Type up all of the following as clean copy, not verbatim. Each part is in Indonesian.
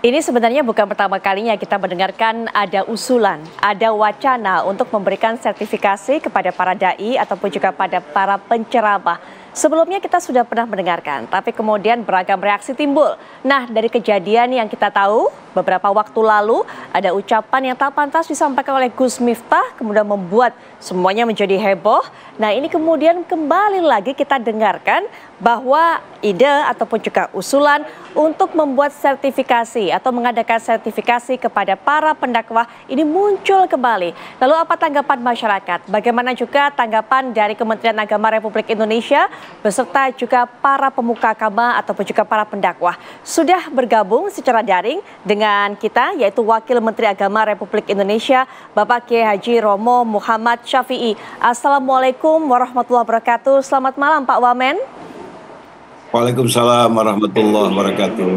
Ini sebenarnya bukan pertama kalinya kita mendengarkan ada usulan, ada wacana untuk memberikan sertifikasi kepada para dai ataupun juga pada para penceramah. Sebelumnya kita sudah pernah mendengarkan, tapi kemudian beragam reaksi timbul. Nah, dari kejadian yang kita tahu, beberapa waktu lalu ada ucapan yang tak pantas disampaikan oleh Gus Miftah, kemudian membuat semuanya menjadi heboh. Nah, ini kemudian kembali lagi kita dengarkan bahwa ide ataupun juga usulan untuk membuat sertifikasi atau mengadakan sertifikasi kepada para pendakwah ini muncul kembali. Lalu apa tanggapan masyarakat? Bagaimana juga tanggapan dari Kementerian Agama Republik Indonesia beserta juga para pemuka agama ataupun juga para pendakwah? Sudah bergabung secara daring dengan kita yaitu Wakil Menteri Agama Republik Indonesia Bapak Kiai Haji Romo Muhammad Syafi'i. Assalamualaikum warahmatullahi wabarakatuh. Selamat malam Pak Wamen. Waalaikumsalam warahmatullahi wabarakatuh.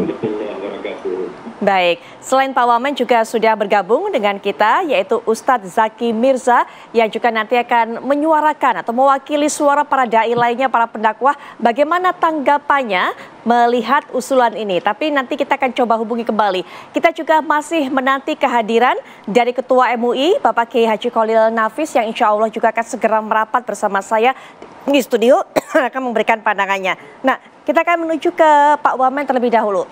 Baik, selain Pak Wamen juga sudah bergabung dengan kita yaitu Ustadz Zaki Mirza yang juga nanti akan menyuarakan atau mewakili suara para dai lainnya, para pendakwah. Bagaimana tanggapannya melihat usulan ini? Tapi nanti kita akan coba hubungi kembali. Kita juga masih menanti kehadiran dari Ketua MUI Bapak Kiai Haji Kholil Nafis yang insya Allah juga akan segera merapat bersama saya di studio akan memberikan pandangannya. Nah, kita akan menuju ke Pak Wamen terlebih dahulu.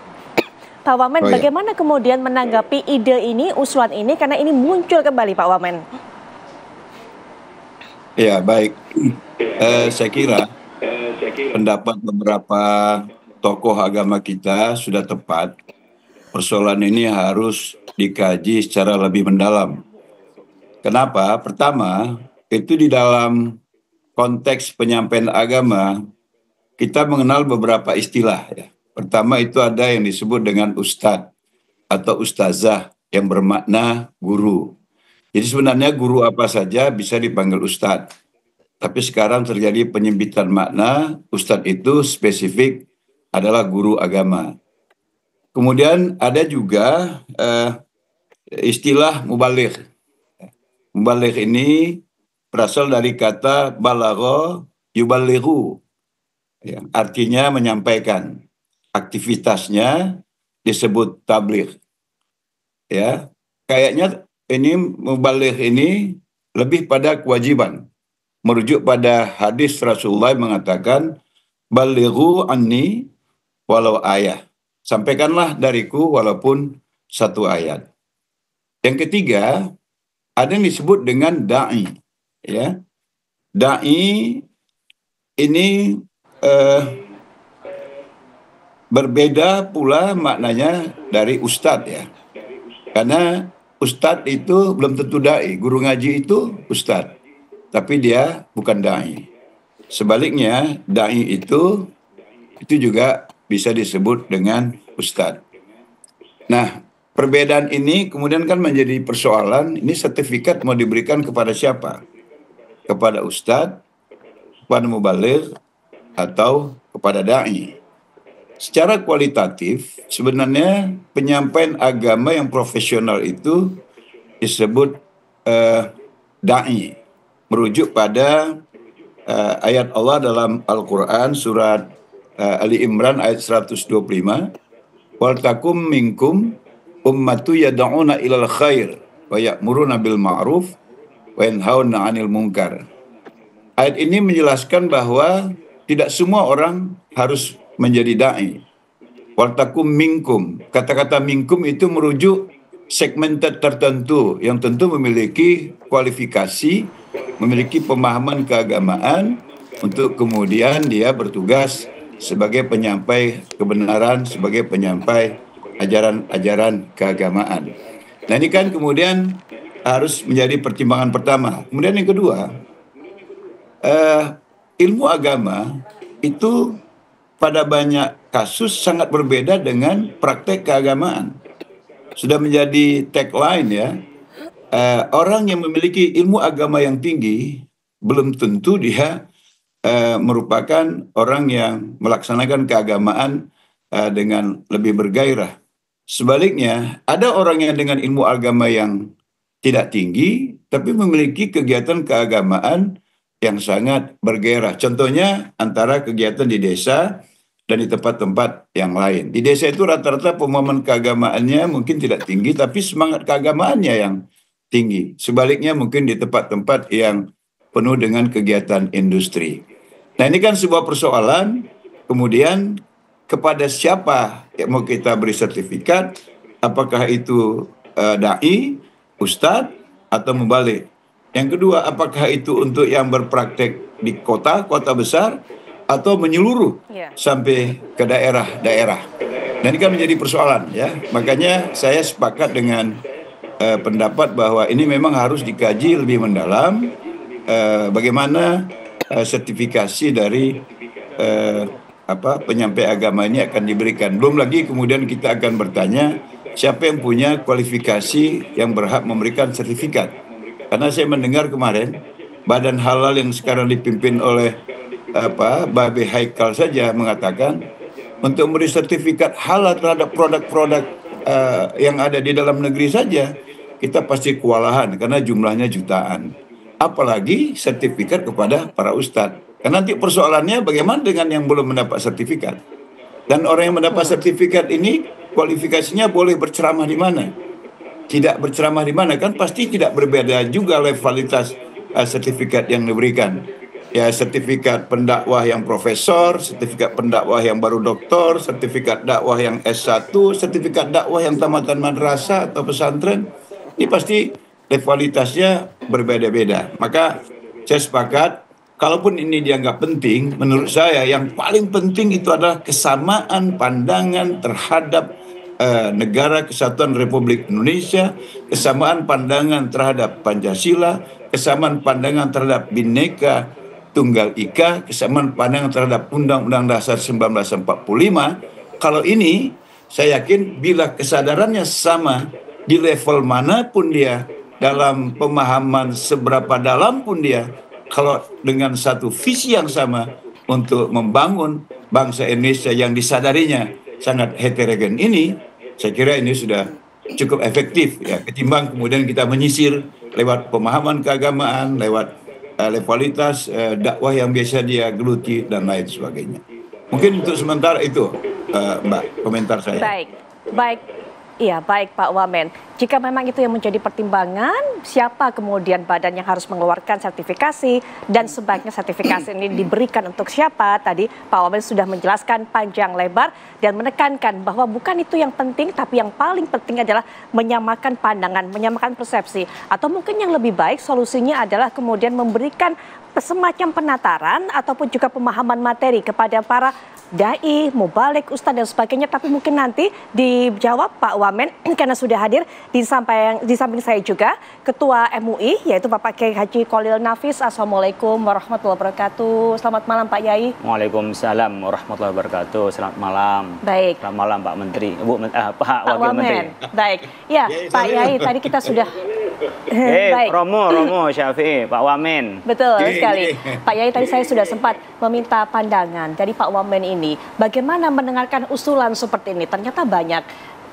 Pak Wamen, bagaimana kemudian menanggapi ide ini, usulan ini, karena ini muncul kembali Pak Wamen? Ya, baik. Saya kira pendapat beberapa tokoh agama kita sudah tepat. Persoalan ini harus dikaji secara lebih mendalam. Kenapa? Pertama, itu di dalam konteks penyampaian agama, kita mengenal beberapa istilah. Ya. Pertama itu ada yang disebut dengan ustadz atau ustazah yang bermakna guru. Jadi sebenarnya guru apa saja bisa dipanggil ustadz. Tapi sekarang terjadi penyempitan makna, ustadz itu spesifik adalah guru agama. Kemudian ada juga istilah mubaligh. Mubaligh ini berasal dari kata balagha yubalighu. Ya, artinya menyampaikan. Aktivitasnya disebut tabligh. Ya, kayaknya ini mubaligh ini lebih pada kewajiban. Merujuk pada hadis Rasulullah mengatakan balighu anni walau ayah. Sampaikanlah dariku walaupun satu ayat. Yang ketiga, ada yang disebut dengan dai. Ya. Dai ini berbeda pula maknanya dari ustadz ya. Karena ustadz itu belum tentu dai. Guru ngaji itu ustadz. Tapi dia bukan dai. Sebaliknya dai itu juga bisa disebut dengan ustadz. Nah, perbedaan ini kemudian kan menjadi persoalan. Ini sertifikat mau diberikan kepada siapa? Kepada ustadz, kepada mubaligh, atau kepada dai. Secara kualitatif, sebenarnya penyampaian agama yang profesional itu disebut dai. Merujuk pada ayat Allah dalam Al-Quran surat Ali Imran ayat 125. Wal takum minkum ummatu yad'una ilal khair wa ya'muruna bil ma'ruf wa yanhauna 'anil munkar. Ayat ini menjelaskan bahwa tidak semua orang harus menjadi dai. Waltakum minkum. Kata-kata minkum itu merujuk segmented tertentu yang tentu memiliki kualifikasi, memiliki pemahaman keagamaan untuk kemudian dia bertugas sebagai penyampai kebenaran, sebagai penyampai ajaran-ajaran keagamaan. Nah ini kan kemudian harus menjadi pertimbangan pertama. Kemudian yang kedua, ilmu agama itu pada banyak kasus sangat berbeda dengan praktek keagamaan. Sudah menjadi tagline ya, orang yang memiliki ilmu agama yang tinggi belum tentu dia merupakan orang yang melaksanakan keagamaan dengan lebih bergairah. Sebaliknya, ada orang yang dengan ilmu agama yang tidak tinggi, tapi memiliki kegiatan keagamaan yang sangat bergairah. Contohnya antara kegiatan di desa dan di tempat-tempat yang lain. Di desa itu rata-rata pemahaman keagamaannya mungkin tidak tinggi, tapi semangat keagamaannya yang tinggi. Sebaliknya mungkin di tempat-tempat yang penuh dengan kegiatan industri. Nah ini kan sebuah persoalan, kemudian kepada siapa yang mau kita beri sertifikat, apakah itu da'i, ustadz, atau mubalik. Yang kedua, apakah itu untuk yang berpraktek di kota besar, atau menyeluruh sampai ke daerah-daerah. Dan ini kan menjadi persoalan ya. Makanya saya sepakat dengan pendapat bahwa ini memang harus dikaji lebih mendalam bagaimana sertifikasi dari penyampai agama ini akan diberikan. Belum lagi kemudian kita akan bertanya siapa yang punya kualifikasi yang berhak memberikan sertifikat. Karena saya mendengar kemarin Badan Halal yang sekarang dipimpin oleh Babe Haikal saja mengatakan untuk memberi sertifikat halal terhadap produk-produk yang ada di dalam negeri saja kita pasti kewalahan karena jumlahnya jutaan. Apalagi sertifikat kepada para ustadz. Karena nanti persoalannya bagaimana dengan yang belum mendapat sertifikat. Dan orang yang mendapat sertifikat ini kualifikasinya boleh berceramah di mana? Tidak berceramah di mana? Kan pasti tidak berbeda juga levelitas sertifikat yang diberikan. Ya, sertifikat pendakwah yang profesor, sertifikat pendakwah yang baru doktor, sertifikat dakwah yang S1, sertifikat dakwah yang tamatan madrasah atau pesantren. Ini pasti levelitasnya berbeda-beda. Maka saya sepakat, kalaupun ini dianggap penting, menurut saya yang paling penting itu adalah kesamaan pandangan terhadap negara kesatuan Republik Indonesia, kesamaan pandangan terhadap Pancasila, kesamaan pandangan terhadap Bhinneka Tunggal Ika, kesamaan pandangan terhadap Undang-Undang Dasar 1945. Kalau ini, saya yakin bila kesadarannya sama di level manapun dia, dalam pemahaman seberapa dalam pun dia, kalau dengan satu visi yang sama untuk membangun bangsa Indonesia yang disadarinya sangat heterogen ini, saya kira ini sudah cukup efektif ya, ketimbang kemudian kita menyisir lewat pemahaman keagamaan, lewat levelitas dakwah yang biasa dia geluti dan lain sebagainya. Mungkin untuk sementara itu Mbak komentar saya. Baik. Iya, baik Pak Wamen. Jika memang itu yang menjadi pertimbangan, siapa kemudian badan yang harus mengeluarkan sertifikasi dan sebaiknya sertifikasi ini diberikan untuk siapa? Tadi Pak Wamen sudah menjelaskan panjang lebar dan menekankan bahwa bukan itu yang penting, tapi yang paling penting adalah menyamakan pandangan, menyamakan persepsi. Atau mungkin yang lebih baik solusinya adalah kemudian memberikan semacam penataran ataupun juga pemahaman materi kepada para dai, mubalik, ustadz dan sebagainya. Tapi mungkin nanti dijawab Pak Wamen karena sudah hadir di samping saya juga Ketua MUI yaitu Bapak Kiai Haji Kholil Nafis. Assalamualaikum warahmatullahi wabarakatuh. Selamat malam Pak Yai. Waalaikumsalam warahmatullahi wabarakatuh. Selamat malam. Baik. Selamat malam Pak Menteri, Pak Wakil Menteri. Baik. Ya Pak Yai tadi kita sudah baik. Romo Syafi'i, Pak Wamen. Betul sekali. Pak Yai tadi saya sudah sempat meminta pandangan dari Pak Wamen ini. Bagaimana mendengarkan usulan seperti ini? Ternyata banyak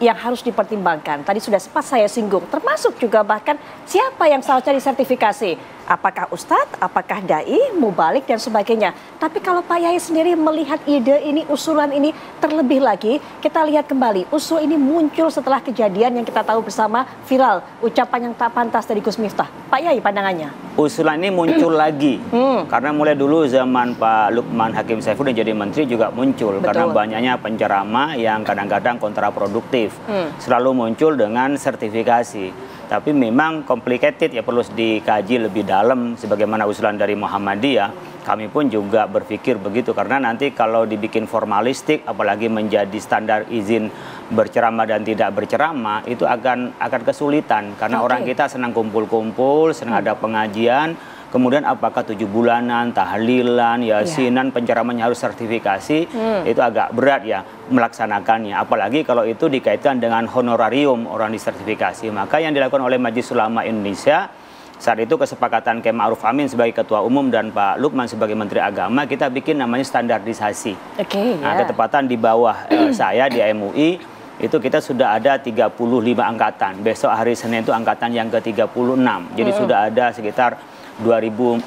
yang harus dipertimbangkan. Tadi sudah sempat saya singgung, termasuk juga bahkan siapa yang seharusnya disertifikasi. Apakah ustadz, apakah dai, mubalik dan sebagainya. Tapi kalau Pak Yai sendiri melihat ide ini, usulan ini terlebih lagi, kita lihat kembali. Usul ini muncul setelah kejadian yang kita tahu bersama viral, ucapan yang tak pantas dari Gus Miftah. Pak Yai pandangannya? Usulan ini muncul lagi. Karena mulai dulu zaman Pak Lukman Hakim Saifuddin jadi menteri juga muncul. Betul. Karena banyaknya penceramah yang kadang-kadang kontraproduktif. Selalu muncul dengan sertifikasi. Tapi memang complicated ya, perlu dikaji lebih dalam sebagaimana usulan dari Muhammadiyah. Kami pun juga berpikir begitu karena nanti kalau dibikin formalistik apalagi menjadi standar izin berceramah dan tidak berceramah itu akan kesulitan karena orang kita senang kumpul-kumpul, senang ada pengajian. Kemudian apakah 7 bulanan, tahlilan, yasinan, penceramahnya harus sertifikasi, itu agak berat ya melaksanakannya. Apalagi kalau itu dikaitkan dengan honorarium orang disertifikasi. Maka yang dilakukan oleh Majelis Ulama Indonesia, saat itu kesepakatan Kiai Ma'ruf Amin sebagai Ketua Umum dan Pak Lukman sebagai Menteri Agama, kita bikin namanya standarisasi. Ketepatan di bawah saya di MUI, itu kita sudah ada 35 angkatan. Besok hari Senin itu angkatan yang ke-36. Jadi sudah ada sekitar 2.400.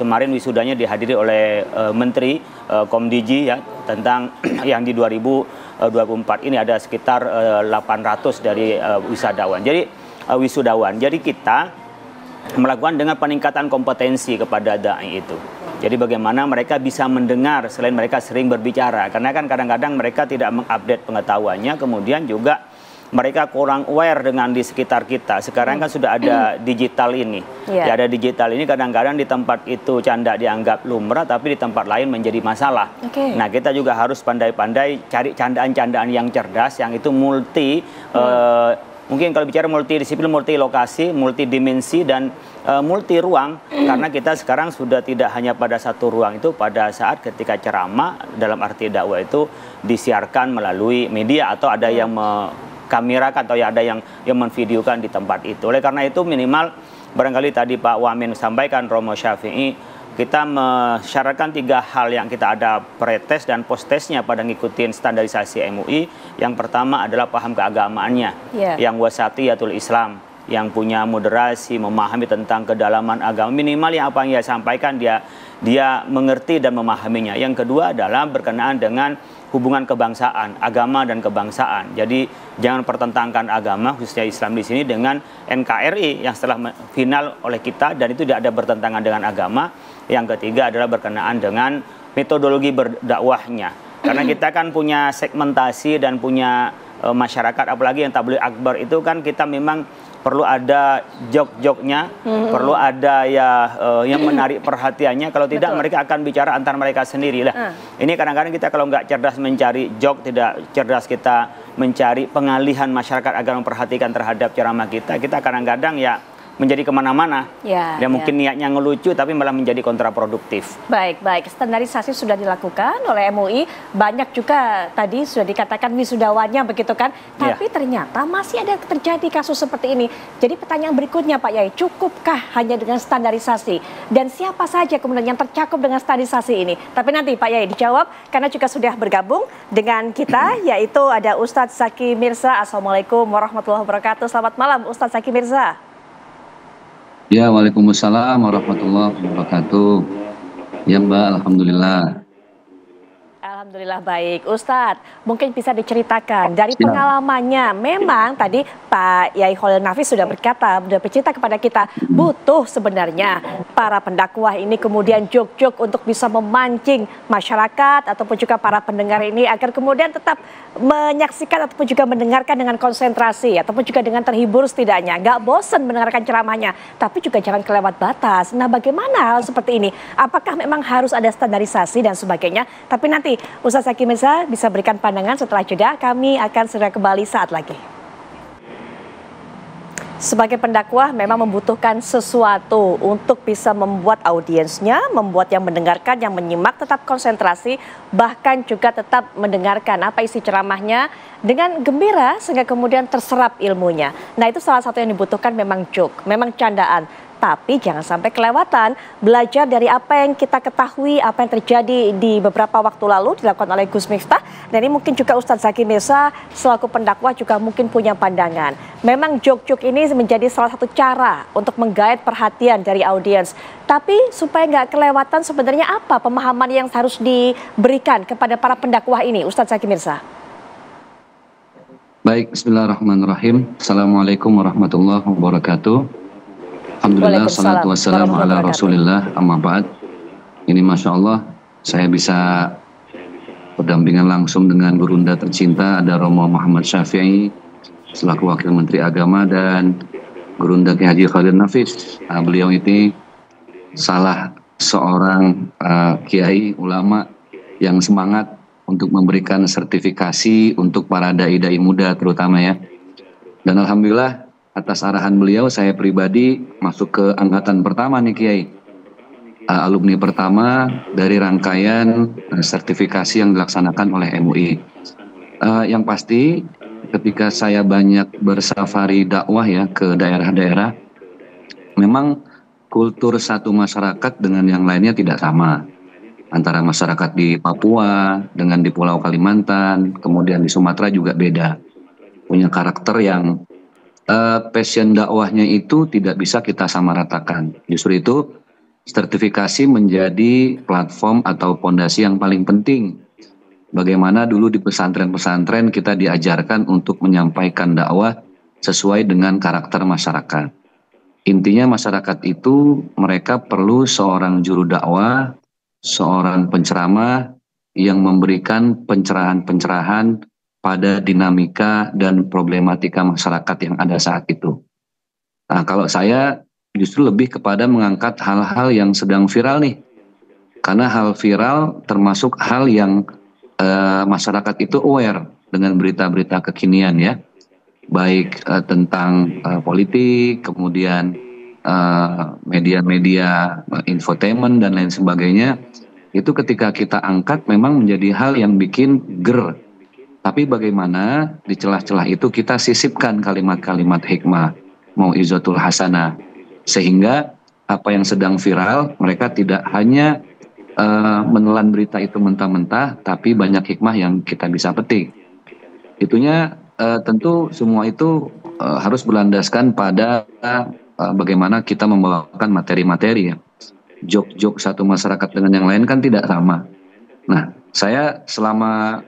Kemarin wisudanya dihadiri oleh Menteri Komdiji ya, tentang yang di 2024 ini ada sekitar 800 dari wisudawan. Jadi kita melakukan dengan peningkatan kompetensi kepada dai itu. Jadi bagaimana mereka bisa mendengar selain mereka sering berbicara. Karena kan kadang-kadang mereka tidak mengupdate pengetahuannya, kemudian juga mereka kurang aware dengan di sekitar kita. Sekarang kan sudah ada digital ini. Ya, ada digital ini kadang-kadang di tempat itu canda dianggap lumrah, tapi di tempat lain menjadi masalah. Nah, kita juga harus pandai-pandai cari candaan-candaan yang cerdas, yang itu multi mungkin kalau bicara multidisiplin, multi lokasi, multidimensi, dan multi ruang. Karena kita sekarang sudah tidak hanya pada satu ruang itu, pada saat ketika ceramah dalam arti dakwah itu disiarkan melalui media atau ada yang kamerakan atau ada yang menvideokan di tempat itu. Oleh karena itu minimal barangkali tadi Pak Wamen sampaikan, Romo Syafi'i, kita mensyaratkan 3 hal yang kita ada pretest dan posttestnya pada ngikutin standarisasi MUI. Yang pertama adalah paham keagamaannya, yang wasatiyatul Islam, yang punya moderasi, memahami tentang kedalaman agama. Minimal yang apa yang dia sampaikan dia mengerti dan memahaminya. Yang kedua adalah berkenaan dengan hubungan kebangsaan, agama dan kebangsaan. Jadi jangan pertentangkan agama, khususnya Islam di sini, dengan NKRI yang setelah final oleh kita, dan itu tidak ada bertentangan dengan agama. Yang ketiga adalah berkenaan dengan metodologi berdakwahnya. Karena kita kan punya segmentasi dan punya masyarakat, apalagi yang tabligh akbar itu kan kita memang perlu ada jok-joknya, perlu ada yang menarik perhatiannya. Kalau tidak, mereka akan bicara antar mereka sendiri lah. Ini kadang-kadang kita kalau nggak cerdas mencari jok, tidak cerdas kita mencari pengalihan masyarakat agar memperhatikan terhadap ceramah kita kadang-kadang ya menjadi kemana-mana. Mungkin niatnya ngelucu tapi malah menjadi kontraproduktif. Baik. Standarisasi sudah dilakukan oleh MUI. Banyak juga tadi sudah dikatakan wisudawannya begitu kan. Tapi ternyata masih ada terjadi kasus seperti ini. Jadi pertanyaan berikutnya Pak Yai, cukupkah hanya dengan standarisasi? Dan siapa saja kemudian yang tercakup dengan standarisasi ini? Tapi nanti Pak Yai dijawab karena juga sudah bergabung dengan kita, yaitu ada Ustadz Zaki Mirza. Assalamualaikum warahmatullahi wabarakatuh. Selamat malam Ustadz Zaki Mirza. Ya, waalaikumsalam warahmatullahi wabarakatuh. Ya Mbak, alhamdulillah. Alhamdulillah baik. Ustadz, mungkin bisa diceritakan dari pengalamannya. Memang tadi Pak Yai Khalil Nafis sudah bercerita kepada kita, butuh sebenarnya para pendakwah ini kemudian jog-jog untuk bisa memancing masyarakat ataupun juga para pendengar ini agar kemudian tetap menyaksikan ataupun juga mendengarkan dengan konsentrasi ataupun juga dengan terhibur setidaknya. Nggak bosan mendengarkan ceramahnya, tapi juga jangan kelewat batas. Nah, bagaimana hal seperti ini? Apakah memang harus ada standarisasi dan sebagainya? Tapi nanti Ustadz Zaki Mirza bisa berikan pandangan setelah jeda. Kami akan segera kembali saat lagi. Sebagai pendakwah memang membutuhkan sesuatu untuk bisa membuat audiensnya, membuat yang mendengarkan, yang menyimak tetap konsentrasi, bahkan juga tetap mendengarkan apa isi ceramahnya dengan gembira sehingga kemudian terserap ilmunya. Nah, itu salah satu yang dibutuhkan, memang joke, memang candaan. Tapi jangan sampai kelewatan belajar dari apa yang kita ketahui, apa yang terjadi di beberapa waktu lalu dilakukan oleh Gus Miftah. Dan ini mungkin juga Ustadz Zaki Mirza selaku pendakwah juga mungkin punya pandangan. Memang joke-joke ini menjadi salah satu cara untuk menggait perhatian dari audiens. Tapi supaya nggak kelewatan, sebenarnya apa pemahaman yang harus diberikan kepada para pendakwah ini, Ustadz Zaki Mirza? Baik, bismillahirrahmanirrahim. Assalamualaikum warahmatullahi wabarakatuh. Alhamdulillah, salatu wassalamu ala rasulillah, amma ba'd. Ini Masya Allah, saya bisa berdampingan langsung dengan gurunda tercinta, ada Romo Muhammad Syafi'i selaku Wakil Menteri Agama, dan gurunda Kiai Haji Khalil Nafis. Beliau ini salah seorang kiai ulama yang semangat untuk memberikan sertifikasi untuk para dai-dai muda terutama ya. Dan alhamdulillah atas arahan beliau, saya pribadi masuk ke angkatan pertama nih Kiai. Alumni pertama dari rangkaian sertifikasi yang dilaksanakan oleh MUI. Yang pasti ketika saya banyak bersafari dakwah ya ke daerah-daerah, memang kultur satu masyarakat dengan yang lainnya tidak sama. Antara masyarakat di Papua dengan di Pulau Kalimantan, kemudian di Sumatera juga beda. Punya karakter yang passion dakwahnya itu tidak bisa kita samaratakan. Justru itu sertifikasi menjadi platform atau fondasi yang paling penting. Bagaimana dulu di pesantren-pesantren kita diajarkan untuk menyampaikan dakwah sesuai dengan karakter masyarakat. Intinya masyarakat itu mereka perlu seorang juru dakwah, seorang penceramah yang memberikan pencerahan-pencerahan pada dinamika dan problematika masyarakat yang ada saat itu. Nah, kalau saya justru lebih kepada mengangkat hal-hal yang sedang viral nih. Karena hal viral termasuk hal yang masyarakat itu aware dengan berita-berita kekinian ya. Baik tentang politik, kemudian media-media infotainment dan lain sebagainya. Itu ketika kita angkat memang menjadi hal yang bikin ger. Tapi bagaimana di celah-celah itu kita sisipkan kalimat-kalimat hikmah, mau'izatul hasanah. Sehingga apa yang sedang viral, mereka tidak hanya menelan berita itu mentah-mentah, tapi banyak hikmah yang kita bisa petik. Itunya tentu semua itu harus berlandaskan pada bagaimana kita membawakan materi-materi ya. Jok-jok satu masyarakat dengan yang lain kan tidak sama. Nah, saya selama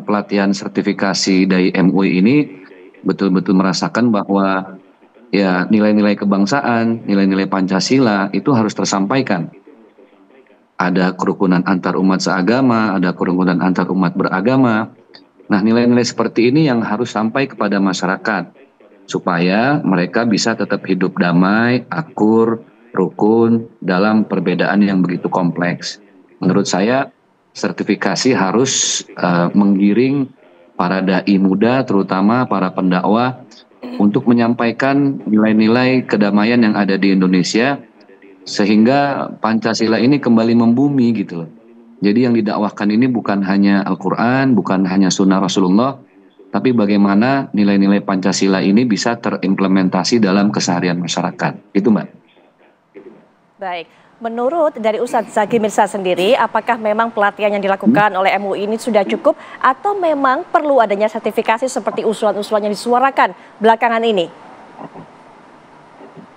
pelatihan sertifikasi dari MUI ini betul-betul merasakan bahwa ya nilai-nilai kebangsaan, nilai-nilai Pancasila itu harus tersampaikan. Ada kerukunan antar umat seagama, ada kerukunan antar umat beragama. Nah, nilai-nilai seperti ini yang harus sampai kepada masyarakat supaya mereka bisa tetap hidup damai, akur, rukun dalam perbedaan yang begitu kompleks. Menurut saya sertifikasi harus menggiring para dai muda, terutama para pendakwah, untuk menyampaikan nilai-nilai kedamaian yang ada di Indonesia, sehingga Pancasila ini kembali membumi gitu loh. Jadi yang didakwahkan ini bukan hanya Al-Quran, bukan hanya Sunnah Rasulullah, tapi bagaimana nilai-nilai Pancasila ini bisa terimplementasi dalam keseharian masyarakat. Itu Mbak. Baik. Menurut dari Ustadz Zaki Mirza sendiri, apakah memang pelatihan yang dilakukan oleh MUI ini sudah cukup atau memang perlu adanya sertifikasi seperti usulan-usulan yang disuarakan belakangan ini?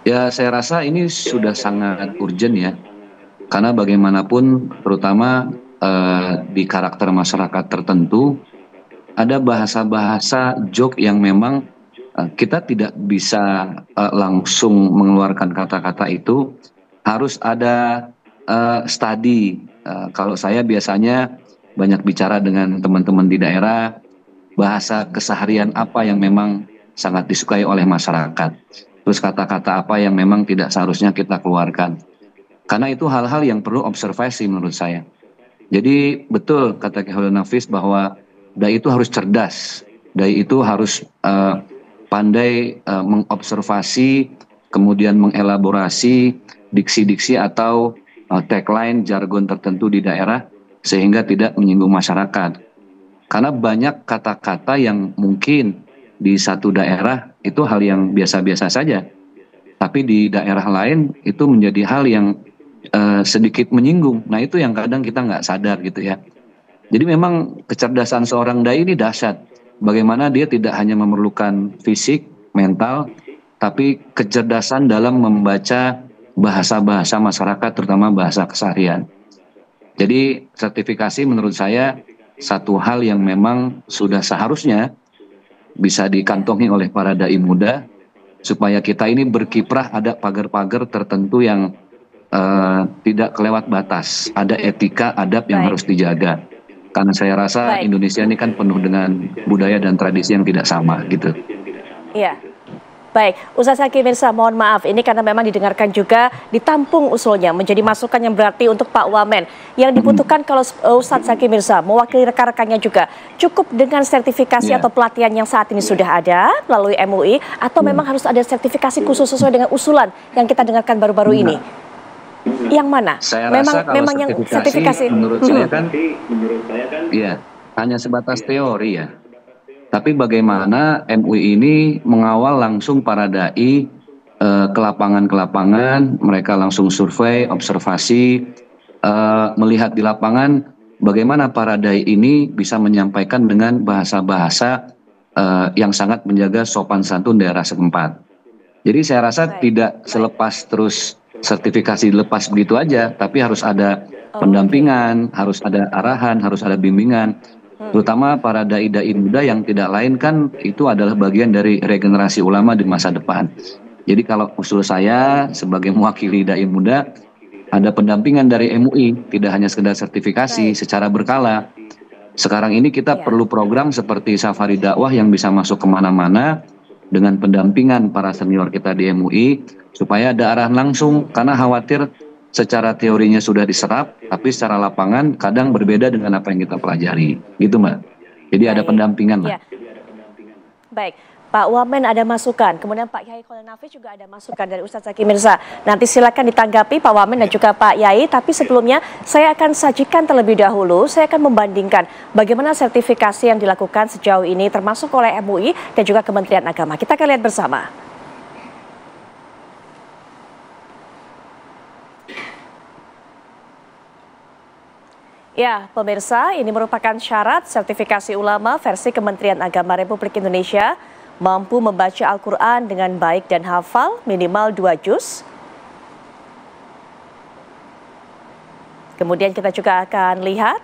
Ya, saya rasa ini sudah sangat urgent ya. Karena bagaimanapun terutama di karakter masyarakat tertentu ada bahasa-bahasa joke yang memang kita tidak bisa langsung mengeluarkan kata-kata itu. Harus ada studi. Kalau saya biasanya banyak bicara dengan teman-teman di daerah, bahasa keseharian apa yang memang sangat disukai oleh masyarakat. Terus kata-kata apa yang memang tidak seharusnya kita keluarkan. Karena itu hal-hal yang perlu observasi menurut saya. Jadi betul kata Kiai Khairul Nafis bahwa dai itu harus cerdas. Dai itu harus pandai mengobservasi, kemudian mengelaborasi diksi-diksi atau tagline jargon tertentu di daerah sehingga tidak menyinggung masyarakat. Karena banyak kata-kata yang mungkin di satu daerah itu hal yang biasa-biasa saja. Tapi di daerah lain itu menjadi hal yang sedikit menyinggung. Nah itu yang kadang kita nggak sadar gitu ya. Jadi memang kecerdasan seorang dai ini dahsyat. Bagaimana dia tidak hanya memerlukan fisik, mental, tapi kecerdasan dalam membaca bahasa-bahasa masyarakat, terutama bahasa keseharian. Jadi sertifikasi menurut saya satu hal yang memang sudah seharusnya bisa dikantongi oleh para dai muda supaya kita ini berkiprah ada pagar-pagar tertentu yang tidak kelewat batas. Ada etika, adab yang harus dijaga. Karena saya rasa Indonesia ini kan penuh dengan budaya dan tradisi yang tidak sama gitu. Iya. Baik, Ustadz Zaki Mirza, mohon maaf, ini karena memang didengarkan juga ditampung usulnya menjadi masukan yang berarti untuk Pak Wamen. Yang dibutuhkan kalau Ustadz Zaki Mirza mewakili rekan-rekannya juga, cukup dengan sertifikasi atau pelatihan yang saat ini sudah ada melalui MUI, atau memang harus ada sertifikasi khusus sesuai dengan usulan yang kita dengarkan baru-baru ini? Yang mana? Saya rasa memang yang sertifikasi menurut saya kan, ya hanya sebatas teori ya. Tapi bagaimana MUI ini mengawal langsung para dai ke lapangan-ke-lapangan, mereka langsung survei, observasi, melihat di lapangan bagaimana para dai ini bisa menyampaikan dengan bahasa-bahasa yang sangat menjaga sopan santun daerah setempat. Jadi saya rasa tidak selepas terus sertifikasi dilepas begitu aja, tapi harus ada pendampingan, harus ada arahan, harus ada bimbingan. Terutama para dai-dai muda yang tidak lain kan itu adalah bagian dari regenerasi ulama di masa depan. Jadi kalau usul saya sebagai mewakili dai muda, ada pendampingan dari MUI, tidak hanya sekedar sertifikasi secara berkala. Sekarang ini kita perlu program seperti Safari Dakwah yang bisa masuk kemana-mana dengan pendampingan para senior kita di MUI, supaya ada arahan langsung, karena khawatir secara teorinya sudah diserap, tapi secara lapangan kadang berbeda dengan apa yang kita pelajari. Gitu Mbak. Jadi ada pendampingan lah. Baik. Pak Wamen ada masukan, kemudian Pak Yai Khalil Nafis juga ada masukan dari Ustadz Zaki Mirza. Nanti silakan ditanggapi Pak Wamen dan juga Pak Yai, tapi sebelumnya saya akan sajikan terlebih dahulu, saya akan membandingkan bagaimana sertifikasi yang dilakukan sejauh ini termasuk oleh MUI dan juga Kementerian Agama. Kita akan lihat bersama. Ya, pemirsa, ini merupakan syarat sertifikasi ulama versi Kementerian Agama Republik Indonesia, mampu membaca Al-Quran dengan baik dan hafal minimal 2 juz. Kemudian kita juga akan lihat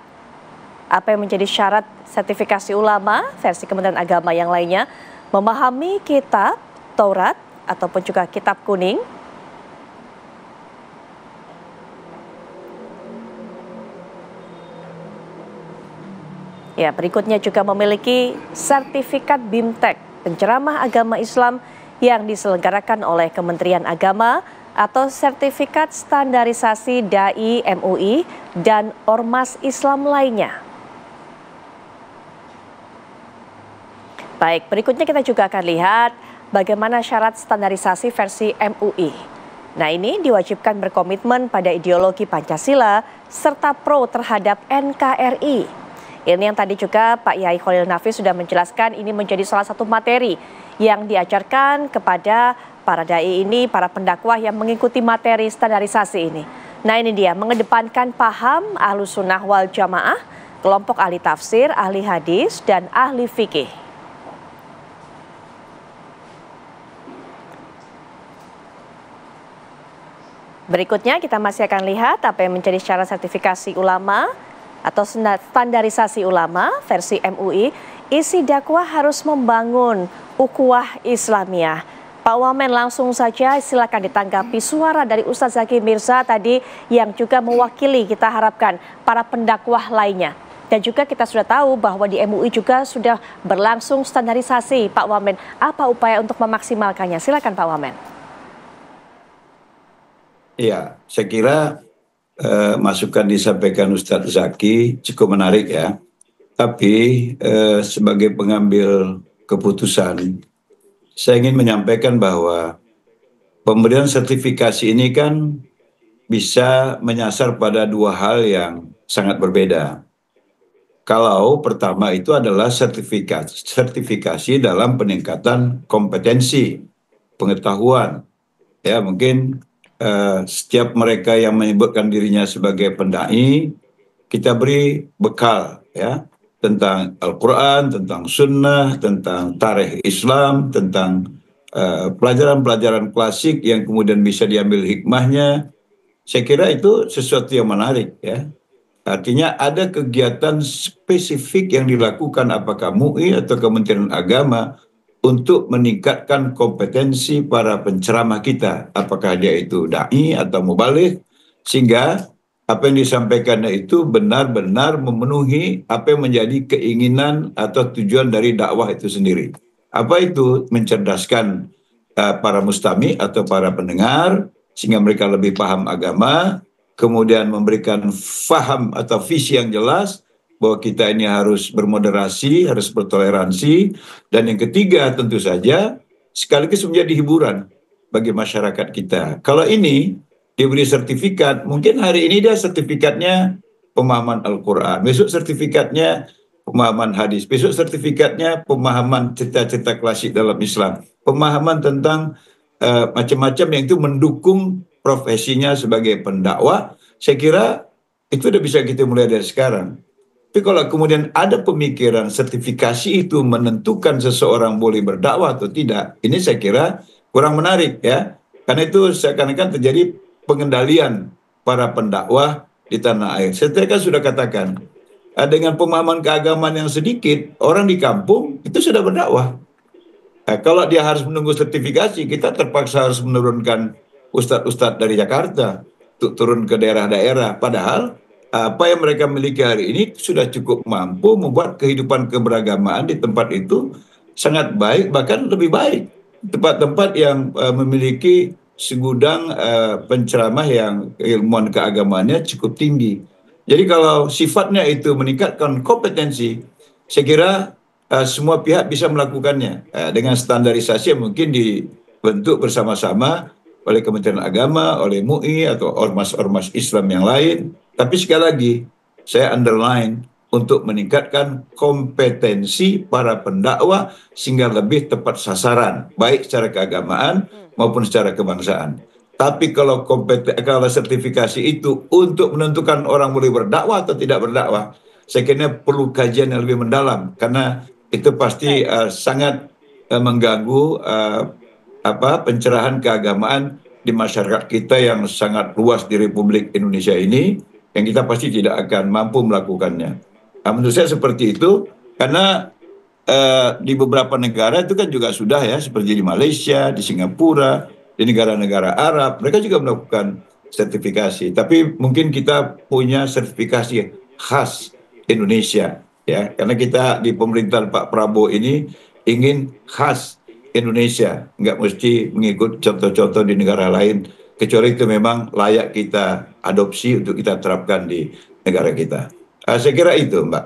apa yang menjadi syarat sertifikasi ulama versi Kementerian Agama yang lainnya, memahami kitab Taurat ataupun juga kitab kuning. Ya, berikutnya juga memiliki sertifikat BIMTEK, penceramah agama Islam yang diselenggarakan oleh Kementerian Agama, atau sertifikat standarisasi DAI MUI dan Ormas Islam lainnya. Baik, berikutnya kita juga akan lihat bagaimana syarat standarisasi versi MUI. Nah, ini diwajibkan berkomitmen pada ideologi Pancasila serta pro terhadap NKRI. Ini yang tadi juga Pak Yai Khalil Nafis sudah menjelaskan, ini menjadi salah satu materi yang diajarkan kepada para dai ini, para pendakwah yang mengikuti materi standarisasi ini. Nah, ini dia, mengedepankan paham Ahlus Sunnah wal Jamaah, kelompok ahli tafsir, ahli hadis, dan ahli fikih. Berikutnya kita masih akan lihat apa yang menjadi syarat sertifikasi ulama atau standarisasi ulama versi MUI. Isi dakwah harus membangun ukhuwah Islamiyah. Pak Wamen, langsung saja silakan ditanggapi suara dari Ustadz Zaki Mirza tadi yang juga mewakili, kita harapkan, para pendakwah lainnya. Dan juga kita sudah tahu bahwa di MUI juga sudah berlangsung standarisasi. Pak Wamen, apa upaya untuk memaksimalkannya? Silakan Pak Wamen. Iya, saya kira masukan disampaikan Ustadz Zaki cukup menarik ya. Tapi sebagai pengambil keputusan, saya ingin menyampaikan bahwa pemberian sertifikasi ini kan bisa menyasar pada dua hal yang sangat berbeda. Kalau pertama itu adalah sertifikasi dalam peningkatan kompetensi, pengetahuan. Ya, mungkin setiap mereka yang menyebutkan dirinya sebagai pendai, kita beri bekal ya tentang Al-Quran, tentang Sunnah, tentang tarikh Islam, tentang pelajaran-pelajaran klasik yang kemudian bisa diambil hikmahnya. Saya kira itu sesuatu yang menarik ya. Artinya ada kegiatan spesifik yang dilakukan apakah MUI atau Kementerian Agama untuk meningkatkan kompetensi para penceramah kita, apakah dia itu dai atau mubaligh, sehingga apa yang disampaikannya itu benar-benar memenuhi apa yang menjadi keinginan atau tujuan dari dakwah itu sendiri. Apa itu? Mencerdaskan para mustami atau para pendengar sehingga mereka lebih paham agama, kemudian memberikan faham atau visi yang jelas bahwa kita ini harus bermoderasi, harus bertoleransi, dan yang ketiga tentu saja sekaligus menjadi hiburan bagi masyarakat kita. Kalau ini diberi sertifikat, mungkin hari ini dia sertifikatnya pemahaman Al-Quran, besok sertifikatnya pemahaman hadis, besok sertifikatnya pemahaman cerita-cerita klasik dalam Islam, pemahaman tentang macam-macam yang itu mendukung profesinya sebagai pendakwah. Saya kira itu udah bisa kita mulai dari sekarang. Tapi kalau kemudian ada pemikiran sertifikasi itu menentukan seseorang boleh berdakwah atau tidak, ini saya kira kurang menarik ya. Karena itu seakan-akan terjadi pengendalian para pendakwah di tanah air. Saya kan sudah katakan, dengan pemahaman keagamaan yang sedikit, orang di kampung itu sudah berdakwah. Nah, kalau dia harus menunggu sertifikasi, kita terpaksa harus menurunkan ustadz-ustadz dari Jakarta untuk turun ke daerah-daerah. Padahal apa yang mereka miliki hari ini sudah cukup mampu membuat kehidupan keberagamaan di tempat itu sangat baik, bahkan lebih baik. Tempat-tempat yang memiliki segudang penceramah yang ilmuwan keagamaannya cukup tinggi. Jadi kalau sifatnya itu meningkatkan kompetensi, saya kira semua pihak bisa melakukannya dengan standarisasi yang mungkin dibentuk bersama-sama oleh Kementerian Agama, oleh MUI atau ormas-ormas Islam yang lain. Tapi sekali lagi, saya underline untuk meningkatkan kompetensi para pendakwah sehingga lebih tepat sasaran, baik secara keagamaan maupun secara kebangsaan. Tapi kalau sertifikasi itu untuk menentukan orang boleh berdakwah atau tidak berdakwah, saya kira perlu kajian yang lebih mendalam karena itu pasti sangat mengganggu pencerahan keagamaan di masyarakat kita yang sangat luas di Republik Indonesia ini, yang kita pasti tidak akan mampu melakukannya. Nah, menurut saya seperti itu, karena di beberapa negara itu kan juga sudah ya, seperti di Malaysia, di Singapura, di negara-negara Arab, mereka juga melakukan sertifikasi. Tapi mungkin kita punya sertifikasi khas Indonesia, ya, karena kita di pemerintahan Pak Prabowo ini ingin khas Indonesia, nggak mesti mengikut contoh-contoh di negara lain, kecuali itu memang layak kita adopsi untuk kita terapkan di negara kita. Saya kira itu, Mbak.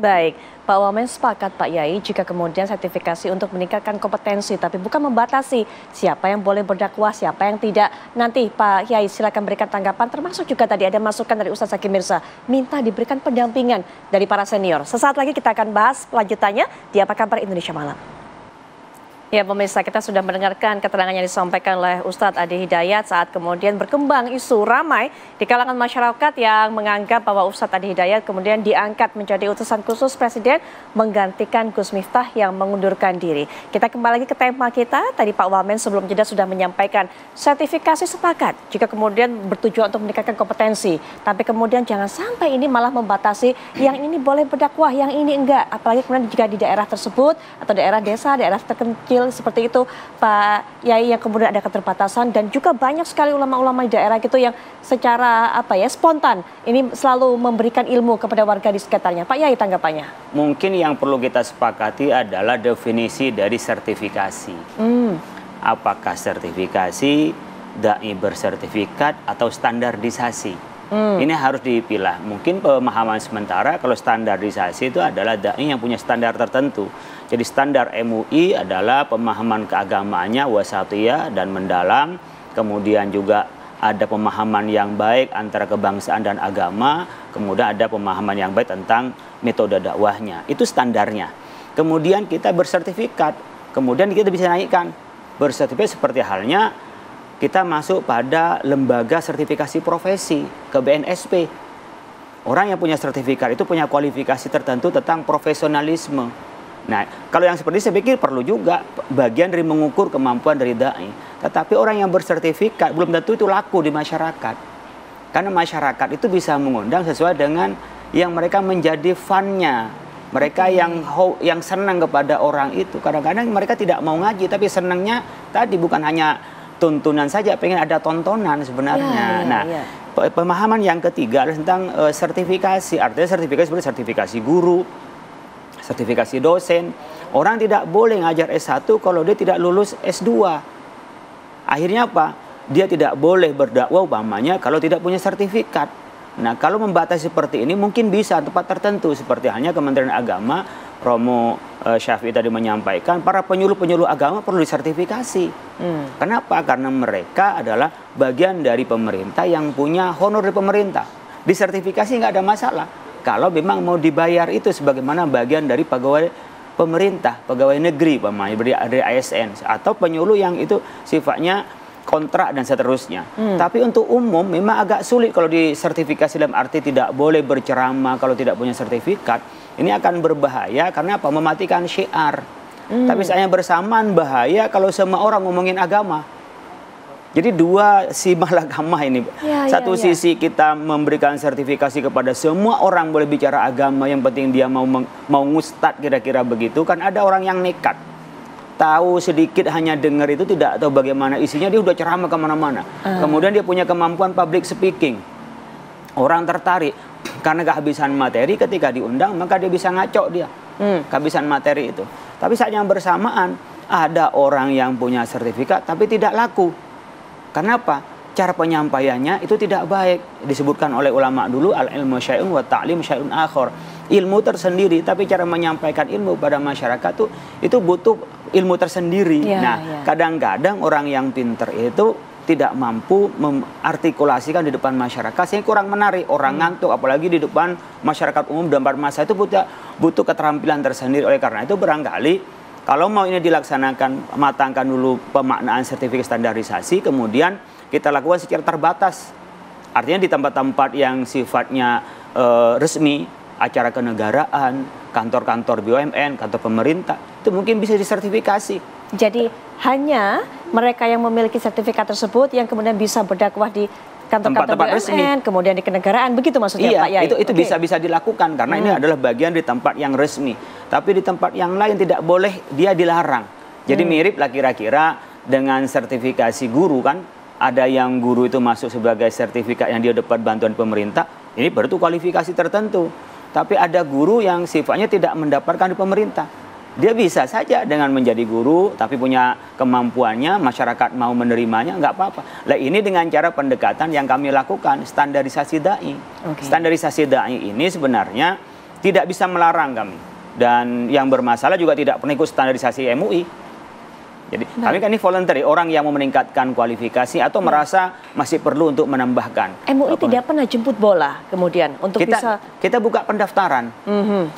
Baik, Pak Wamen sepakat Pak Yai jika kemudian sertifikasi untuk meningkatkan kompetensi, tapi bukan membatasi siapa yang boleh berdakwah, siapa yang tidak. Nanti Pak Yai silakan berikan tanggapan, termasuk juga tadi ada masukan dari Ustadz Zaki Mirza, minta diberikan pendampingan dari para senior. Sesaat lagi kita akan bahas lanjutannya di Apa Kabar Indonesia Malam. Ya pemirsa, kita sudah mendengarkan keterangan yang disampaikan oleh Ustadz Adi Hidayat saat kemudian berkembang isu ramai di kalangan masyarakat yang menganggap bahwa Ustadz Adi Hidayat kemudian diangkat menjadi utusan khusus Presiden menggantikan Gus Miftah yang mengundurkan diri. Kita kembali lagi ke tema kita, tadi Pak Wamen sebelum jeda sudah menyampaikan sertifikasi sepakat jika kemudian bertujuan untuk meningkatkan kompetensi. Tapi kemudian jangan sampai ini malah membatasi yang ini boleh berdakwah, yang ini enggak. Apalagi kemudian jika di daerah tersebut atau daerah desa, daerah terpencil seperti itu Pak Yai, yang kemudian ada keterbatasan dan juga banyak sekali ulama-ulama di daerah gitu yang secara spontan ini selalu memberikan ilmu kepada warga di sekitarnya. Pak Yai, tanggapannya? Mungkin yang perlu kita sepakati adalah definisi dari sertifikasi. Apakah sertifikasi dai bersertifikat atau standarisasi? Ini harus dipilah. Mungkin pemahaman sementara kalau standarisasi itu adalah dai yang punya standar tertentu. Jadi standar MUI adalah pemahaman keagamaannya wasatiyah dan mendalam. Kemudian juga ada pemahaman yang baik antara kebangsaan dan agama. Kemudian ada pemahaman yang baik tentang metode dakwahnya. Itu standarnya. Kemudian kita bersertifikat. Kemudian kita bisa naikkan. Bersertifikat seperti halnya kita masuk pada lembaga sertifikasi profesi ke BNSP. Orang yang punya sertifikat itu punya kualifikasi tertentu tentang profesionalisme. Nah, kalau yang seperti saya pikir perlu juga bagian dari mengukur kemampuan dari dai. Tetapi orang yang bersertifikat belum tentu itu laku di masyarakat. Karena masyarakat itu bisa mengundang sesuai dengan yang mereka menjadi fan-nya. Mereka yang senang kepada orang itu. Kadang-kadang mereka tidak mau ngaji, tapi senangnya tadi bukan hanya tuntunan saja, pengen ada tontonan sebenarnya. Pemahaman yang ketiga adalah tentang sertifikasi. Artinya sertifikasi seperti sertifikasi guru, sertifikasi dosen. Orang tidak boleh ngajar S1 kalau dia tidak lulus S2. Akhirnya apa? Dia tidak boleh berdakwah umpamanya kalau tidak punya sertifikat. Nah, kalau membatasi seperti ini mungkin bisa tempat tertentu. Seperti halnya Kementerian Agama, Romo Syafi'i tadi menyampaikan, para penyuluh-penyuluh agama perlu disertifikasi. Kenapa? Karena mereka adalah bagian dari pemerintah yang punya honor dari pemerintah. Disertifikasi nggak ada masalah. Kalau memang mau dibayar itu sebagaimana bagian dari pegawai pemerintah, pegawai negeri, dari ASN, atau penyuluh yang itu sifatnya kontrak dan seterusnya. Tapi untuk umum memang agak sulit kalau di sertifikasi, dalam arti tidak boleh berceramah kalau tidak punya sertifikat. Ini akan berbahaya karena apa? Mematikan syiar. Tapi sayangnya bersamaan bahaya kalau semua orang ngomongin agama. Jadi dua si malakama ini. Satu sisi kita memberikan sertifikasi kepada semua orang boleh bicara agama, yang penting dia mau ngustad, kira-kira begitu. Kan ada orang yang nekat, tahu sedikit, hanya dengar itu, tidak tahu bagaimana isinya, dia udah ceramah kemana-mana. Kemudian dia punya kemampuan public speaking, orang tertarik karena kehabisan materi. Ketika diundang maka dia bisa ngaco dia, kehabisan materi itu. Tapi saat yang bersamaan ada orang yang punya sertifikat tapi tidak laku. Kenapa? Cara penyampaiannya itu tidak baik. Disebutkan oleh ulama dulu, al-ilmu syai'un wa ta'lim syai'un akhar. Ilmu tersendiri, tapi cara menyampaikan ilmu pada masyarakat itu butuh ilmu tersendiri. Kadang-kadang orang yang pinter itu tidak mampu mengartikulasikan di depan masyarakat, sehingga kurang menarik. Orang ngantuk, apalagi di depan masyarakat umum, depan massa itu butuh keterampilan tersendiri. Oleh karena itu barangkali kalau mau ini dilaksanakan, matangkan dulu pemaknaan sertifikat standarisasi, kemudian kita lakukan secara terbatas. Artinya di tempat-tempat yang sifatnya resmi, acara kenegaraan, kantor-kantor BUMN, kantor pemerintah, itu mungkin bisa disertifikasi. Jadi hanya mereka yang memiliki sertifikat tersebut yang kemudian bisa berdakwah di kantor-kantor BUMN, resmi, kemudian di kenegaraan, begitu maksudnya Pak Yai? Iya, itu bisa dilakukan karena ini adalah bagian di tempat yang resmi. Tapi di tempat yang lain tidak boleh, dia dilarang. Jadi mirip lah kira-kira dengan sertifikasi guru kan. Ada yang guru itu masuk sebagai sertifikat yang dia dapat bantuan pemerintah, ini baru kualifikasi tertentu. Tapi ada guru yang sifatnya tidak mendapatkan di pemerintah. Dia bisa saja dengan menjadi guru, tapi punya kemampuannya, masyarakat mau menerimanya, nggak apa-apa. Nah ini dengan cara pendekatan yang kami lakukan, standarisasi da'i. Standarisasi da'i ini sebenarnya tidak bisa melarang kami. Dan yang bermasalah juga tidak pernah ikut standarisasi MUI. Jadi kami kan ini voluntary, orang yang mau meningkatkan kualifikasi atau merasa masih perlu untuk menambahkan. MUI tidak pernah jemput bola kemudian untuk kita buka pendaftaran.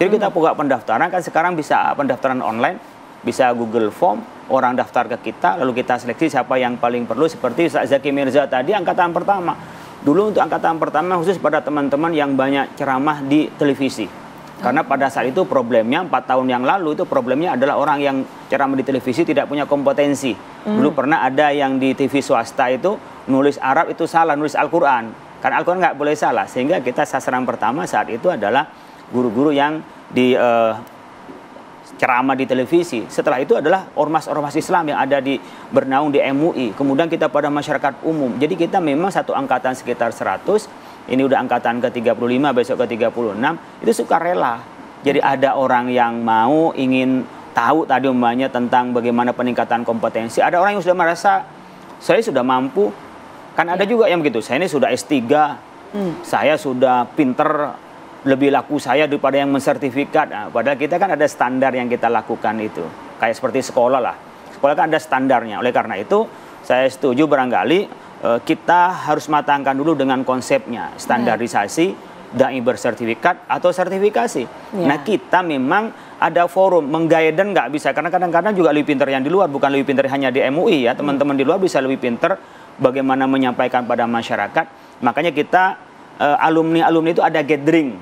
Jadi kita buka pendaftaran, kan sekarang bisa pendaftaran online, bisa Google Form, orang daftar ke kita, lalu kita seleksi siapa yang paling perlu. Seperti Ustaz Zaki Mirza tadi, angkatan pertama. Dulu untuk angkatan pertama khusus pada teman-teman yang banyak ceramah di televisi. Karena pada saat itu problemnya 4 tahun yang lalu itu problemnya adalah orang yang ceramah di televisi tidak punya kompetensi. Dulu pernah ada yang di TV swasta itu nulis Arab itu salah, nulis Al-Quran. Karena Al-Quran nggak boleh salah. Sehingga kita sasaran pertama saat itu adalah guru-guru yang di ceramah di televisi. Setelah itu adalah ormas-ormas Islam yang ada di bernaung di MUI. Kemudian kita pada masyarakat umum. Jadi kita memang satu angkatan sekitar 100. Ini udah angkatan ke-35, besok ke-36, itu sukarela. Jadi ada orang yang mau ingin tahu tadi umpamanya tentang bagaimana peningkatan kompetensi. Ada orang yang sudah merasa, saya sudah mampu. Kan ada juga yang begitu, saya ini sudah S3, saya sudah pinter, lebih laku saya daripada yang mensertifikat. Nah, padahal kita kan ada standar yang kita lakukan itu. Kayak seperti sekolah lah. Sekolah kan ada standarnya. Oleh karena itu, saya setuju barangkali kita harus matangkan dulu dengan konsepnya, standarisasi, da'i bersertifikat atau sertifikasi. Nah kita memang ada forum, menggaiden nggak bisa, karena kadang-kadang juga lebih pintar yang di luar, bukan lebih pintar hanya di MUI ya, teman-teman di luar bisa lebih pintar bagaimana menyampaikan pada masyarakat. Makanya kita alumni-alumni itu ada gathering.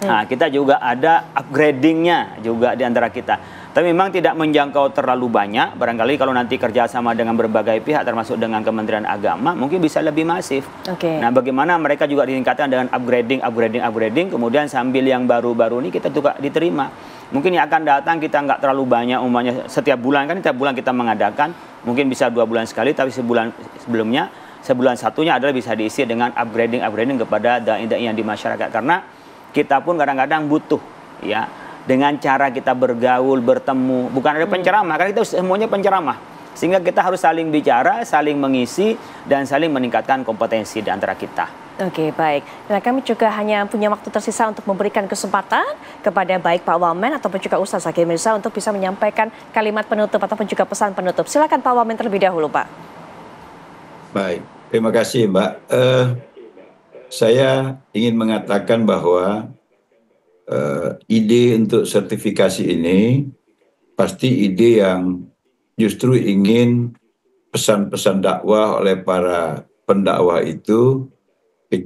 Nah kita juga ada upgradingnya juga di antara kita. Tapi memang tidak menjangkau terlalu banyak. Barangkali kalau nanti kerjasama dengan berbagai pihak, termasuk dengan Kementerian Agama, mungkin bisa lebih masif. Nah, bagaimana mereka juga ditingkatkan dengan upgrading. Kemudian sambil yang baru-baru ini kita juga diterima. Mungkin yang akan datang kita nggak terlalu banyak, umumnya setiap bulan kan, setiap bulan kita mengadakan. Mungkin bisa 2 bulan sekali, tapi sebulan sebelumnya, sebulan satunya adalah bisa diisi dengan upgrading kepada dai-dai yang di masyarakat. Karena kita pun kadang-kadang butuh, ya. Dengan cara kita bergaul, bertemu, bukan ada penceramah, karena kita semuanya penceramah. Sehingga kita harus saling bicara, saling mengisi, dan saling meningkatkan kompetensi di antara kita. Oke, baik. Nah, kami juga hanya punya waktu tersisa untuk memberikan kesempatan kepada baik Pak Wamen ataupun juga Ustaz Zaki Mirza untuk bisa menyampaikan kalimat penutup ataupun juga pesan penutup. Silakan Pak Wamen terlebih dahulu, Pak. Baik, terima kasih Mbak. Saya ingin mengatakan bahwa ide untuk sertifikasi ini pasti ide yang justru ingin pesan-pesan dakwah oleh para pendakwah itu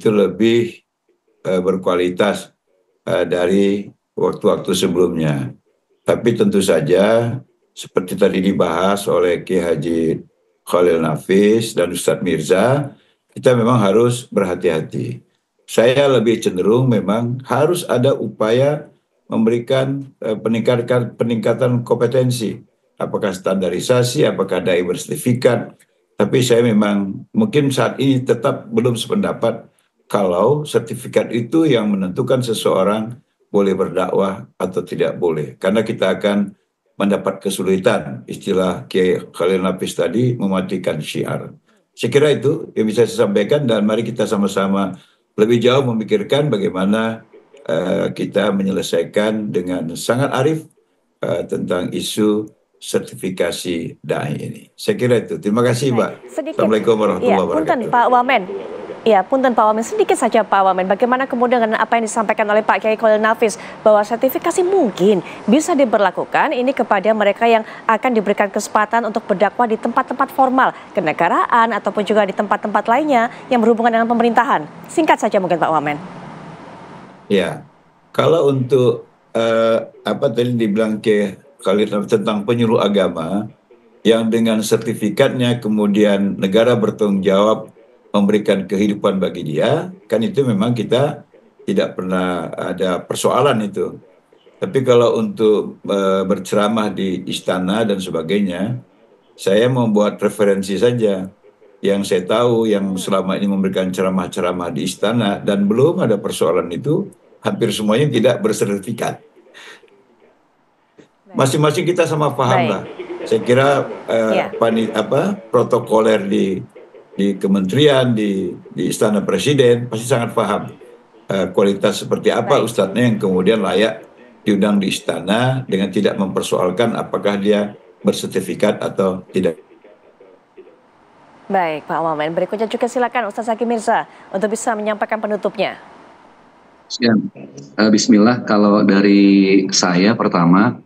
lebih berkualitas dari waktu-waktu sebelumnya. Tapi tentu saja seperti tadi dibahas oleh Kiai Haji Khalil Nafis dan Ustadz Mirza, kita memang harus berhati-hati. Saya lebih cenderung memang harus ada upaya memberikan peningkatan kompetensi. Apakah standarisasi, apakah dai bersertifikat. Tapi saya memang mungkin saat ini tetap belum sependapat kalau sertifikat itu yang menentukan seseorang boleh berdakwah atau tidak boleh. Karena kita akan mendapat kesulitan, istilah Kiai Khalil Nafis tadi, mematikan syiar. Saya kira itu yang bisa saya sampaikan, dan mari kita sama-sama lebih jauh memikirkan bagaimana kita menyelesaikan dengan sangat arif tentang isu sertifikasi dai ini. Saya kira itu. Terima kasih, Mbak. Assalamualaikum warahmatullahi wabarakatuh. Punten Pak Wamen. Ya, punten Pak Wamen, sedikit saja Pak Wamen, bagaimana kemudian dengan apa yang disampaikan oleh Pak Kiai Khalil Nafis bahwa sertifikasi mungkin bisa diberlakukan ini kepada mereka yang akan diberikan kesempatan untuk berdakwah di tempat-tempat formal, kenegaraan ataupun juga di tempat-tempat lainnya yang berhubungan dengan pemerintahan. Singkat saja mungkin Pak Wamen. Ya, kalau untuk apa tadi dibilang ke Khalil Nafis tentang penyuluh agama yang dengan sertifikatnya kemudian negara bertanggung jawab memberikan kehidupan bagi dia, kan itu memang kita tidak pernah ada persoalan itu. Tapi kalau untuk berceramah di istana dan sebagainya, saya membuat referensi saja. Yang saya tahu yang selama ini memberikan ceramah-ceramah di istana dan belum ada persoalan itu, hampir semuanya tidak bersertifikat. Masing-masing kita sama paham lah. Saya kira protokoler di kementerian, di istana presiden pasti sangat paham kualitas seperti apa ustadznya yang kemudian layak diundang di istana dengan tidak mempersoalkan apakah dia bersertifikat atau tidak. Baik Pak Wamen, berikutnya juga silakan Ustaz Zaki Mirza untuk bisa menyampaikan penutupnya. Ya, Bismillah, kalau dari saya pertama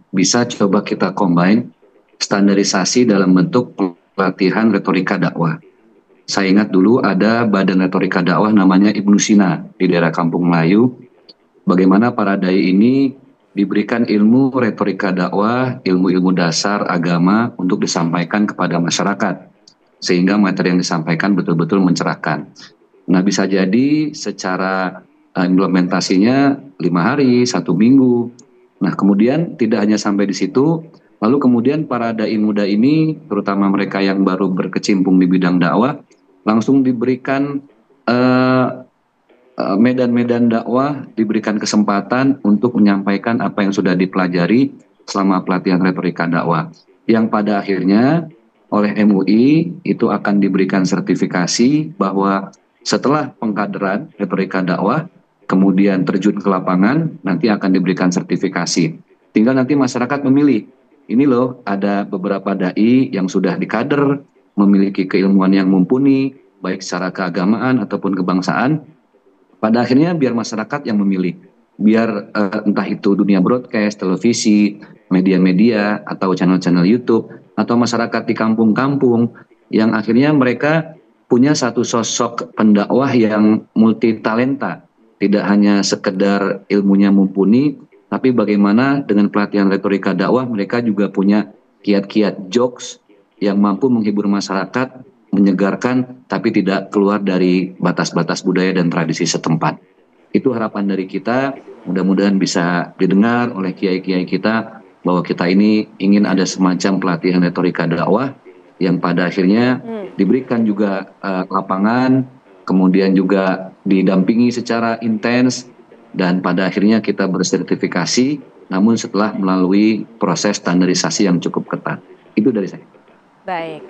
bisa coba kita combine standarisasi dalam bentuk pelatihan retorika dakwah. Saya ingat dulu ada badan retorika dakwah namanya Ibnu Sina di daerah Kampung Melayu. Bagaimana para dai ini diberikan ilmu retorika dakwah, ilmu-ilmu dasar agama untuk disampaikan kepada masyarakat. Sehingga materi yang disampaikan betul-betul mencerahkan. Nah, bisa jadi secara implementasinya 5 hari, 1 minggu. Nah, kemudian tidak hanya sampai di situ, lalu kemudian para dai muda ini, terutama mereka yang baru berkecimpung di bidang dakwah, langsung diberikan medan-medan dakwah, diberikan kesempatan untuk menyampaikan apa yang sudah dipelajari selama pelatihan retorika dakwah. Yang pada akhirnya oleh MUI itu akan diberikan sertifikasi bahwa setelah pengkaderan retorika dakwah, kemudian terjun ke lapangan, nanti akan diberikan sertifikasi. Tinggal nanti masyarakat memilih. Ini loh, ada beberapa dai yang sudah dikader, memiliki keilmuan yang mumpuni, baik secara keagamaan ataupun kebangsaan. Pada akhirnya biar masyarakat yang memilih. Biar entah itu dunia broadcast, televisi, media-media, atau channel-channel YouTube, atau masyarakat di kampung-kampung, yang akhirnya mereka punya satu sosok pendakwah yang multi talenta. Tidak hanya sekedar ilmunya mumpuni, tapi bagaimana dengan pelatihan retorika dakwah mereka juga punya kiat-kiat jokes yang mampu menghibur masyarakat, menyegarkan, tapi tidak keluar dari batas-batas budaya dan tradisi setempat. Itu harapan dari kita, mudah-mudahan bisa didengar oleh kiai-kiai kita, bahwa kita ini ingin ada semacam pelatihan retorika dakwah, yang pada akhirnya diberikan juga lapangan, kemudian juga didampingi secara intens, dan pada akhirnya kita bersertifikasi, namun setelah melalui proses standarisasi yang cukup ketat. Itu dari saya. Baik.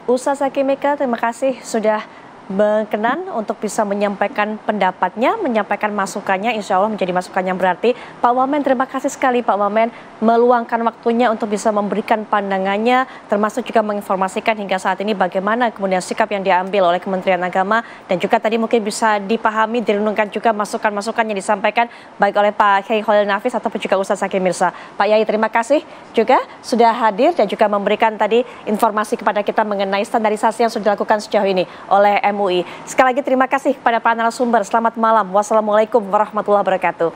Ustaz Zaki Mika, terima kasih sudah berkenan untuk bisa menyampaikan pendapatnya, menyampaikan masukannya, insya Allah menjadi masukan yang berarti. Pak Wamen, terima kasih sekali Pak Wamen meluangkan waktunya untuk bisa memberikan pandangannya, termasuk juga menginformasikan hingga saat ini bagaimana kemudian sikap yang diambil oleh Kementerian Agama, dan juga tadi mungkin bisa dipahami, direnungkan juga masukan-masukan yang disampaikan baik oleh Pak Kiai Khalil Nafis ataupun juga Ustaz Zaky Mirza. Pak Yai, terima kasih juga sudah hadir dan juga memberikan tadi informasi kepada kita mengenai standarisasi yang sudah dilakukan sejauh ini oleh MUI. Sekali lagi terima kasih kepada para narasumber. Selamat malam. Wassalamualaikum warahmatullahi wabarakatuh.